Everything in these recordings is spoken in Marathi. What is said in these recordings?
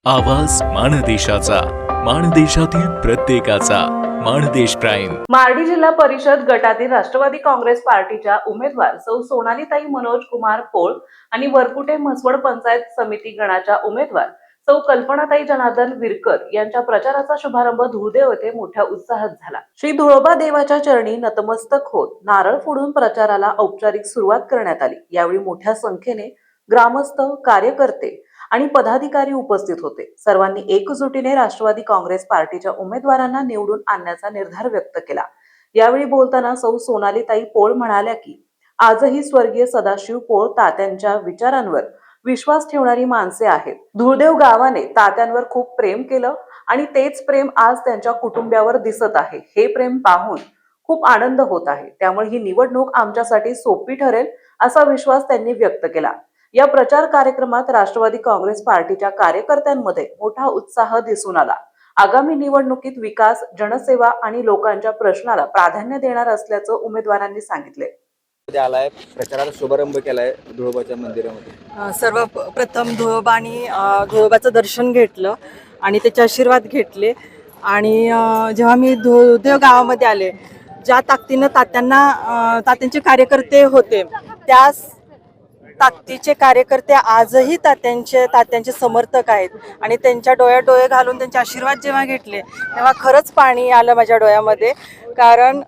आवाज माणदेशाचा, माणदेशातील प्रत्येकाचा. माणदेश प्राईम. मार्डी जिल्हा परिषद गटातील राष्ट्रवादी काँग्रेस पार्टीच्या उमेदवार सौ सोनालीताई मनोज कुमार पोळ आणि वरकुटे म्हसवड पंचायत समिती गणाच्या उमेदवार सौ कल्पनाताई जनार्दन विरकर यांच्या प्रचाराचा शुभारंभ धुळदेव येथे मोठ्या उत्साहात झाला. श्री धुळोबा देवाच्या चरणी नतमस्तक होत नारळ फोडून प्रचाराला औपचारिक सुरुवात करण्यात आली. यावेळी मोठ्या संख्येने ग्रामस्थ, कार्यकर्ते आणि पदाधिकारी उपस्थित होते. सर्वांनी एकजुटीने राष्ट्रवादी काँग्रेस पार्टीच्या उमेदवारांना निवडून आणण्याचा निर्धार व्यक्त केला. यावेळी बोलताना सौ सोनालीताई पोळ म्हणाल्या की आजही स्वर्गीय सदाशिव पोळ तात्यांच्या विचारांवर विश्वास ठेवणारी माणसे आहेत. धुळदेव गावाने तात्यांवर खूप प्रेम केलं आणि तेच प्रेम आज त्यांच्या कुटुंबावर दिसत आहे. हे प्रेम पाहून खूप आनंद होत आहे. त्यामुळे ही निवडणूक आमच्यासाठी सोपी ठरेल असा विश्वास त्यांनी व्यक्त केला. या प्रचार कार्यक्रमात राष्ट्रवादी काँग्रेस पार्टीच्या कार्यकर्त्यांमध्ये मोठा उत्साह दिसून आला. आगामी निवडणुकीत विकास, जनसेवा आणि लोकांच्या प्रश्नाला प्राधान्य देणार असल्याचं उमेदवारांनी सांगितले. आलाय प्रचाराचा शुभारंभ केलाय धुळोबाच्या मंदिरामध्ये. सर्वप्रथम धुळोबानी धुळोबाचं दर्शन घेतलं आणि त्याचे आशीर्वाद घेतले. आणि जेव्हा मी धुळदेव गावामध्ये आले, ज्या ताकदीनं तात्यांचे कार्यकर्ते होते, त्या ताकदीचे कार्यकर्ते आजही तात्यांचे समर्थक आहेत. आणि त्यांच्या डोळ्यात डोळे घालून त्यांचे आशीर्वाद जेव्हा घेतले तेव्हा खरंच पाणी आलं माझ्या डोळ्यामध्ये. कारण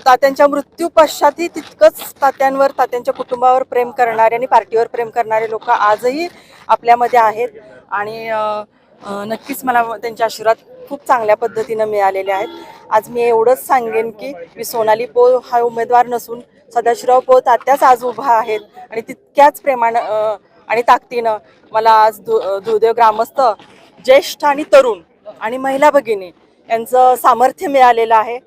तात्यांच्या मृत्यू पश्चातही तितकंच तात्यांवर, तात्यांच्या कुटुंबावर प्रेम करणारे आणि पार्टीवर प्रेम करणारे लोक आजही आपल्यामध्ये आहेत. आणि नक्कीच मला त्यांचे आशीर्वाद खूप चांगल्या पद्धतीनं मिळालेले आहेत. आज मी एवढंच सांगेन की मी सोनाली पोळ हा उमेदवार नसून सदाशिवराव पोळ तात्याच आज उभा आहेत. आणि तितक्याच प्रेमानं आणि ताकदीनं मला आज धुळदेव ग्रामस्थ, ज्येष्ठ आणि तरुण आणि महिला भगिनी यांचं सामर्थ्य मिळालेलं आहे.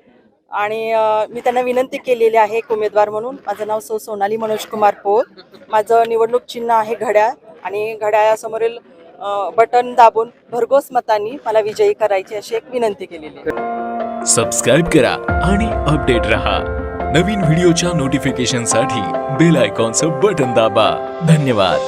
आणि मी त्यांना विनंती केलेली आहे एक उमेदवार म्हणून. माझं नाव सौ सोनाली मनोज कुमार पोळ. माझं निवडणूक चिन्ह आहे घड्याळ. आणि घड्याळासमोरील बटन दाबून भरघोस मतांनी मला विजयी करायची अशी एक विनंती केलेली आहे. सबस्क्राईब करा आणि अपडेट रहा. नवीन व्हिडिओच्या नोटिफिकेशनसाठी बेल आयकॉनचं बटन दाबा. धन्यवाद.